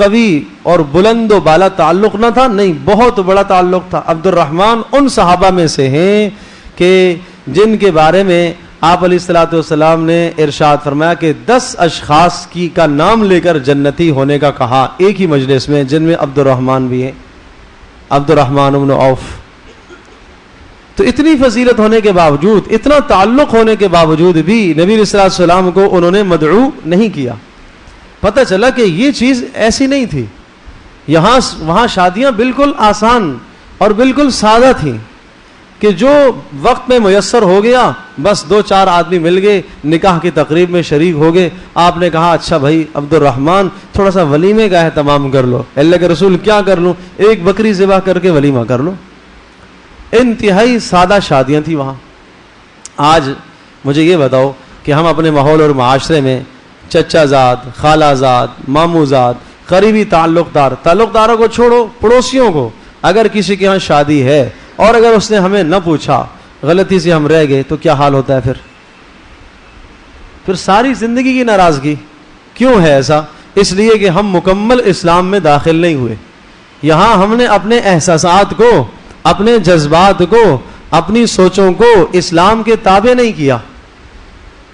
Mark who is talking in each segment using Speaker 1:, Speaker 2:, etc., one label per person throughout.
Speaker 1: قوی اور بلند و بالا تعلق نہ تھا، نہیں، بہت بڑا تعلق تھا. عبد الرحمن ان صحابہ میں سے ہیں کہ جن کے بارے میں آپ علیہ الصلوۃ والسلام نے ارشاد فرمایا کہ 10 اشخاص کا نام لے کر جنتی ہونے کا کہا ایک ہی مجلس میں، جن میں عبد الرحمن بھی ہیں، عبد الرحمن بن عوف. تو اتنی فضیلت ہونے کے باوجود، اتنا تعلق ہونے کے باوجود بھی نبی علیہ الصلوۃ والسلام کو انہوں نے مدعو نہیں کیا. پتہ چلا کہ یہ چیز ایسی نہیں تھی. وہاں شادیاں بالکل آسان اور بالکل سادہ تھیں کہ جو وقت میں میسر ہو گیا، بس 2-4 آدمی مل گئے، نکاح کی تقریب میں شریک ہو گئے. آپ نے کہا اچھا بھائی عبد الرحمن تھوڑا سا ولیمے کا اہتمام کر لو. اللہ کے رسول کیا کر لوں؟ ایک بکری ذبح کر کے ولیمہ کر لو. انتہائی سادہ شادیاں تھیں وہاں. آج مجھے یہ بتاؤ کہ ہم اپنے ماحول اور معاشرے میں چچا زاد، خالہ زاد، ماموں زاد، قریبی تعلقداروں کو چھوڑو، پڑوسیوں کو، اگر کسی کے ہاں شادی ہے اور اگر اس نے ہمیں نہ پوچھا، غلطی سے ہم رہ گئے تو کیا حال ہوتا ہے؟ پھر ساری زندگی کی ناراضگی. کیوں ہے ایسا؟ اس لیے کہ ہم مکمل اسلام میں داخل نہیں ہوئے. یہاں ہم نے اپنے احساسات کو، اپنے جذبات کو، اپنی سوچوں کو اسلام کے تابع نہیں کیا.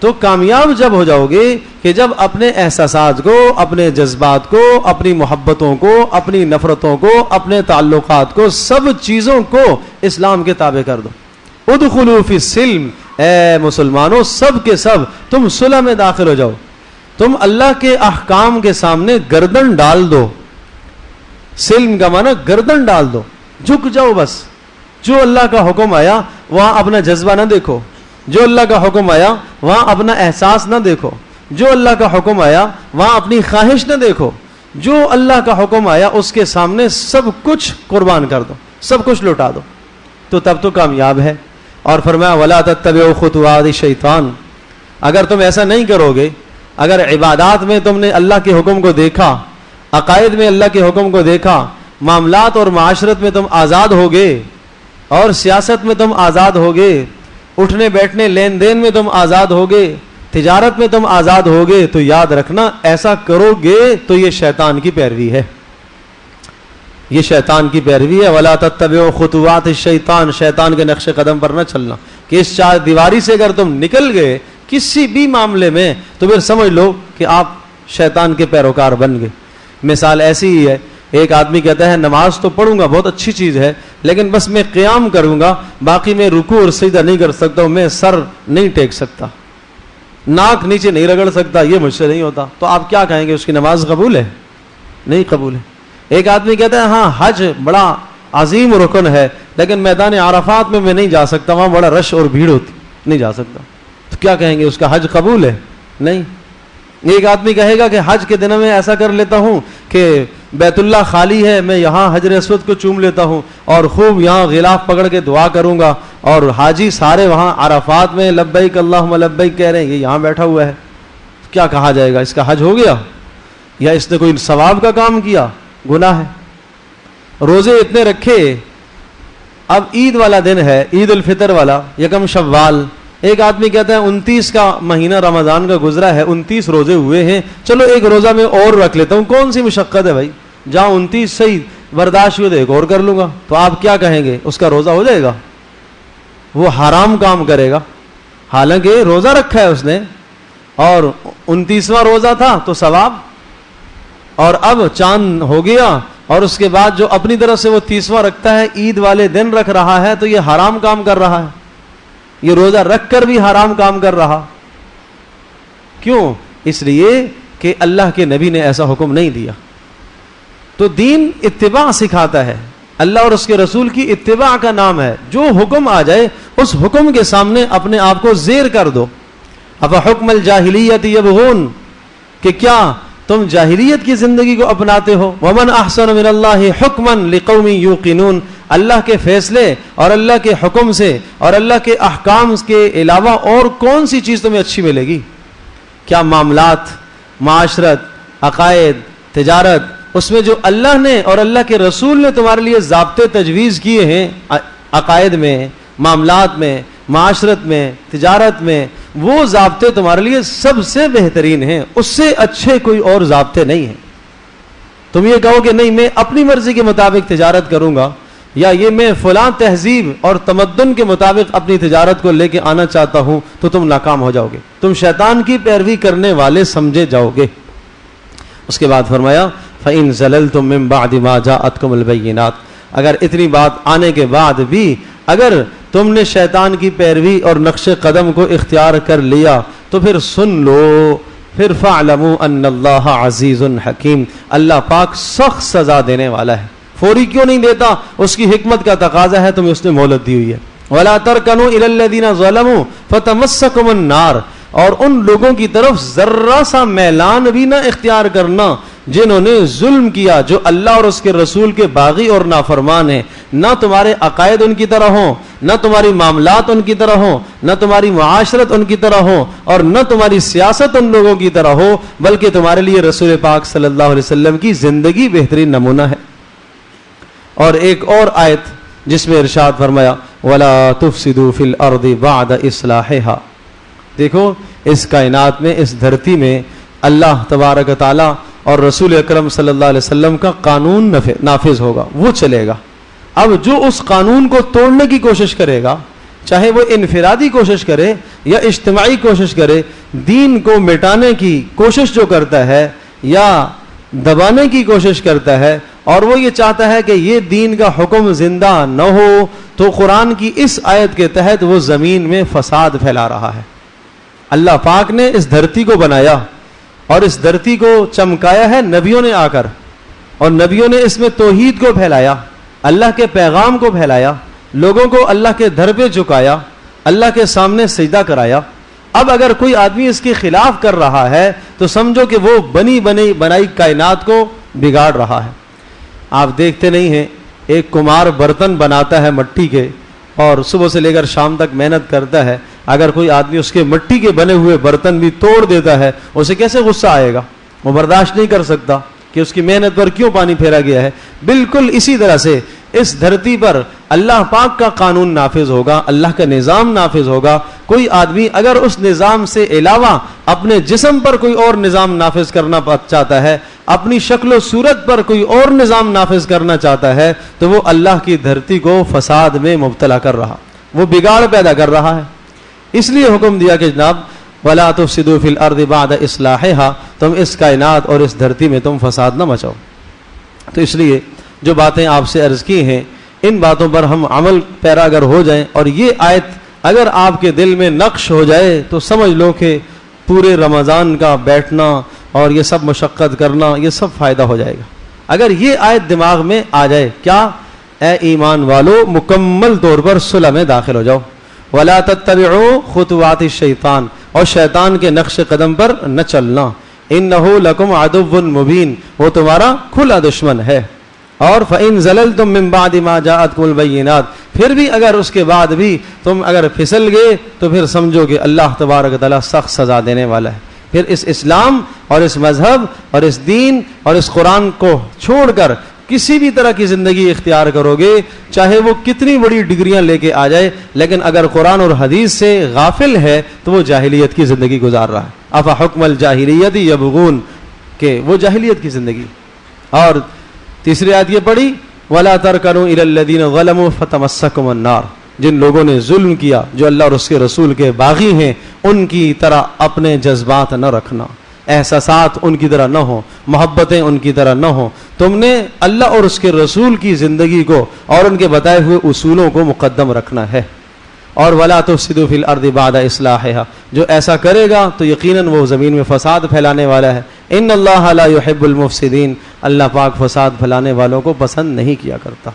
Speaker 1: تو کامیاب جب ہو جاؤ گے کہ جب اپنے احساسات کو، اپنے جذبات کو، اپنی محبتوں کو، اپنی نفرتوں کو، اپنے تعلقات کو، سب چیزوں کو اسلام کے تابع کر دو. ادخلوا فی السلم، اے مسلمانوں سب کے سب تم صلح میں داخل ہو جاؤ. تم اللہ کے احکام کے سامنے گردن ڈال دو. سلم کا معنی گردن ڈال دو، جھک جاؤ. بس جو اللہ کا حکم آیا وہاں اپنا جذبہ نہ دیکھو، جو اللہ کا حکم آیا وہاں اپنا احساس نہ دیکھو، جو اللہ کا حکم آیا وہاں اپنی خواہش نہ دیکھو. جو اللہ کا حکم آیا اس کے سامنے سب کچھ قربان کر دو، سب کچھ لوٹا دو. تو تب تو کامیاب ہے. اور فرمایا وَلَا تَتَّبِعُوا خُطُوَاتِ الشَّيْطَانِ، اگر تم ایسا نہیں کرو گے، اگر عبادات میں تم نے اللہ کے حکم کو دیکھا، عقائد میں اللہ کے حکم کو دیکھا، معاملات اور معاشرت میں تم آزاد ہوگے، اور سیاست میں تم آزاد ہوگے، اٹھنے بیٹھنے لین دین میں تم آزاد ہوگے، تجارت میں تم آزاد ہوگے، تو یاد رکھنا ایسا کرو گے تو یہ شیطان کی پیروی ہے. یہ شیطان کی پیروی ہے. وَلَا تَتَّبِعُوا خُطُوَاتِ الشَّيْطَانِ، شیطان کے نقش قدم پر نہ چلنا. کہ اس چار دیواری سے اگر تم نکل گئے کسی بھی معاملے میں تو پھر سمجھ لو کہ آپ شیطان کے پیروکار بن گئے. مثال ایسی ہی ہے، ایک آدمی کہتا ہے نماز تو پڑھوں گا، بہت اچھی چیز ہے، لیکن بس میں قیام کروں گا، باقی میں رکوع اور سجدہ نہیں کر سکتا ہوں، میں سر نہیں ٹیک سکتا، ناک نیچے نہیں رگڑ سکتا، یہ مجھ سے نہیں ہوتا. تو آپ کیا کہیں گے؟ اس کی نماز قبول ہے؟ نہیں قبول ہے. ایک آدمی کہتا ہے ہاں حج بڑا عظیم رکن ہے، لیکن میدان عرفات میں نہیں جا سکتا، وہاں بڑا رش اور بھیڑ ہوتی، نہیں جا سکتا. تو کیا کہیں گے؟ اس کا حج قبول ہے؟ نہیں. ایک آدمی کہے گا کہ حج کے دنوں میں ایسا کر لیتا ہوں کہ بیت اللہ خالی ہے، میں یہاں حجر اسود کو چوم لیتا ہوں اور خوب یہاں غلاف پکڑ کے دعا کروں گا، اور حاجی سارے وہاں عرفات میں لبیک اللہم لبیک کہہ رہے ہیں، یہ یہاں بیٹھا ہوا ہے. کیا کہا جائے گا؟ اس کا حج ہو گیا یا اس نے کوئی ثواب کا کام کیا؟ گناہ ہے. روزے اتنے رکھے، اب عید والا دن ہے، عید الفطر والا، یکم شوال. ایک آدمی کہتا ہے 29 کا مہینہ رمضان کا گزرا ہے، 29 روزے ہوئے ہیں، چلو ایک روزہ میں اور رکھ لیتا ہوں، کون سی مشقت ہے بھائی، جہاں 29 صحیح برداشت ہوئے تو ایک اور کر لوں گا. تو آپ کیا کہیں گے؟ اس کا روزہ ہو جائے گا؟ وہ حرام کام کرے گا. حالانکہ روزہ رکھا ہے اس نے، اور 29واں روزہ تھا تو ثواب، اور اب چاند ہو گیا اور اس کے بعد جو اپنی طرف سے وہ 30واں رکھتا ہے، عید والے دن رکھ رہا ہے، تو یہ حرام کام کر رہا ہے. یہ روزہ رکھ کر بھی حرام کام کر رہا. کیوں؟ اس لیے کہ اللہ کے نبی نے ایسا حکم نہیں دیا. تو دین اتباع سکھاتا ہے، اللہ اور اس کے رسول کی اتباع کا نام ہے. جو حکم آ جائے اس حکم کے سامنے اپنے آپ کو زیر کر دو. افحکم الجاہلیت یبغون، کہ کیا تم جاہلیت کی زندگی کو اپناتے ہو؟ ومن احسن من اللہ حکما لقوم یوقنون، اللہ کے فیصلے اور اللہ کے حکم سے اور اللہ کے احکام کے علاوہ اور کون سی چیز تمہیں اچھی ملے گی؟ کیا معاملات، معاشرت، عقائد، تجارت، اس میں جو اللہ نے اور اللہ کے رسول نے تمہارے لیے ضابطے تجویز کیے ہیں، عقائد میں، معاملات میں، معاشرت میں، تجارت میں، وہ ضابطے تمہارے لیے سب سے بہترین ہیں، اس سے اچھے کوئی اور ضابطے نہیں ہیں. تم یہ کہو کہ نہیں میں اپنی مرضی کے مطابق تجارت کروں گا، یا یہ میں فلاں تہذیب اور تمدن کے مطابق اپنی تجارت کو لے کے آنا چاہتا ہوں، تو تم ناکام ہو جاؤ گے، تم شیطان کی پیروی کرنے والے سمجھے جاؤ گے۔ اس کے بعد فرمایا فَإِن زَلَلْتُم مِّن بَعْدِ مَا جَاءَتْكُمُ الْبَيِّنَاتُ، اگر اتنی بات آنے کے بعد بھی اگر تم نے شیطان کی پیروی اور نقش قدم کو اختیار کر لیا تو پھر سن لو، پھر فَاعْلَمُوا أَنَّ اللَّهَ عَزِيزٌ حَكِيمٌ، اللہ پاک سخت سزا دینے والا ہے۔ فوری کیوں نہیں دیتا؟ اس کی حکمت کا تقاضا ہے، تمہیں اس نے مہلت دی ہوئی ہے۔ وَلَا تَرْكَنُوا إِلَى الَّذِينَ ظَلَمُوا فَتَمَسَّكُمُ النَّارُ، اور ان لوگوں کی طرف ذرہ سا میلان بھی نہ اختیار کرنا جنہوں نے ظلم کیا، جو اللہ اور اس کے رسول کے باغی اور نافرمان ہیں۔ نہ تمہارے عقائد ان کی طرح ہوں، نہ تمہاری معاملات ان کی طرح ہوں، نہ تمہاری معاشرت ان کی طرح ہو، اور نہ تمہاری سیاست ان لوگوں کی طرح ہو، بلکہ تمہارے لیے رسول پاک صلی اللہ علیہ وسلم کی زندگی بہترین نمونہ ہے۔ اور ایک اور آیت جس میں ارشاد فرمایا وَلَا تُفْسِدُوا فِي الْأَرْضِ بَعْدَ إِصْلَاحِهَا، دیکھو اس کائنات میں، اس دھرتی میں اللہ تبارک تعالیٰ اور رسول اکرم صلی اللہ علیہ وسلم کا قانون نافذ ہوگا، وہ چلے گا۔ اب جو اس قانون کو توڑنے کی کوشش کرے گا، چاہے وہ انفرادی کوشش کرے یا اجتماعی کوشش کرے، دین کو مٹانے کی کوشش جو کرتا ہے یا دبانے کی کوشش کرتا ہے، اور وہ یہ چاہتا ہے کہ یہ دین کا حکم زندہ نہ ہو، تو قرآن کی اس آیت کے تحت وہ زمین میں فساد پھیلا رہا ہے۔ اللہ پاک نے اس دھرتی کو بنایا اور اس دھرتی کو چمکایا ہے نبیوں نے آ کر، اور نبیوں نے اس میں توحید کو پھیلایا، اللہ کے پیغام کو پھیلایا، لوگوں کو اللہ کے در پہ جھکایا، اللہ کے سامنے سجدہ کرایا۔ اب اگر کوئی آدمی اس کے خلاف کر رہا ہے تو سمجھو کہ وہ بنائی کائنات کو بگاڑ رہا ہے۔ آپ دیکھتے نہیں ہیں، ایک کمار برتن بناتا ہے مٹی کے، اور صبح سے لے کر شام تک محنت کرتا ہے، اگر کوئی آدمی اس کے مٹی کے بنے ہوئے برتن بھی توڑ دیتا ہے، اسے کیسے غصہ آئے گا؟ وہ برداشت نہیں کر سکتا کہ اس کی محنت پر کیوں پانی پھیرا گیا ہے۔ بالکل اسی طرح سے اس دھرتی پر اللہ پاک کا قانون نافذ ہوگا، اللہ کا نظام نافذ ہوگا۔ کوئی آدمی اگر اس نظام سے علاوہ اپنے جسم پر کوئی اور نظام نافذ کرنا چاہتا ہے، اپنی شکل و صورت پر کوئی اور نظام نافذ کرنا چاہتا ہے، تو وہ اللہ کی دھرتی کو فساد میں مبتلا کر رہا، وہ بگاڑ پیدا کر رہا ہے۔ اس لیے حکم دیا کہ جناب وَلَا تُفْسِدُوا فِي الْأَرْضِ بَعْدَ إِصْلَاحِهَا، تم اس کائنات اور اس دھرتی میں تم فساد نہ مچاؤ۔ تو اس لیے جو باتیں آپ سے عرض کی ہیں، ان باتوں پر ہم عمل پیرا اگر ہو جائیں، اور یہ آیت اگر آپ کے دل میں نقش ہو جائے تو سمجھ لو کہ پورے رمضان کا بیٹھنا اور یہ سب مشقت کرنا، یہ سب فائدہ ہو جائے گا۔ اگر یہ آیت دماغ میں آ جائے، کیا اے ایمان والو مکمل طور پر صلح میں داخل ہو جاؤ۔ وَلَا تَتَّبِعُوا خُطُوَاتِ الشَّيْطَانِ، اور شیطان کے نقش قدم پر نہ چلنا۔ إِنَّهُ لَكُمْ عَدُوٌّ مُبِينٌ، وہ تمہارا کھلا دشمن ہے۔ اور فَإِن زَلَلْتُم مِّن بَعْدِ مَا جَاءَتْكُمُ الْبَيِّنَاتُ، پھر بھی اگر اس کے بعد بھی تم اگر پھسل گئے تو پھر سمجھو کہ اللہ تبارک تعالیٰ سخت سزا دینے والا ہے۔ پھر اس اسلام اور اس مذہب اور اس دین اور اس قرآن کو چھوڑ کر کسی بھی طرح کی زندگی اختیار کرو گے، چاہے وہ کتنی بڑی ڈگریاں لے کے آ جائے، لیکن اگر قرآن اور حدیث سے غافل ہے تو وہ جاہلیت کی زندگی گزار رہا ہے۔ افحکم الجاہلیت یبغون، کہ وہ جاہلیت کی زندگی۔ اور تیسری آیت یہ پڑھی وَلَا تَرْكَنُوا إِلَى الَّذِينَ ظَلَمُوا فَتَمَسَّكُمُ النَّارُ، جن لوگوں نے ظلم کیا، جو اللہ اور اس کے رسول کے باغی ہیں، ان کی طرح اپنے جذبات نہ رکھنا، احساسات ان کی طرح نہ ہوں، محبتیں ان کی طرح نہ ہوں۔ تم نے اللہ اور اس کے رسول کی زندگی کو اور ان کے بتائے ہوئے اصولوں کو مقدم رکھنا ہے۔ اور وَلَا تُفْسِدُوا فِي الْأَرْضِ بَعْدَ إِصْلَاحِهَا، جو ایسا کرے گا تو یقیناً وہ زمین میں فساد پھیلانے والا ہے۔ إِنَّ اللَّهَ لَا يُحِبُّ الْمُفْسِدِينَ، اللہ پاک فساد پھیلانے والوں کو پسند نہیں کیا کرتا۔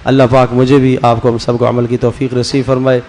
Speaker 1: اللہ پاک مجھے بھی، آپ کو، ہم سب کو عمل کی توفیق نصیب فرمائے۔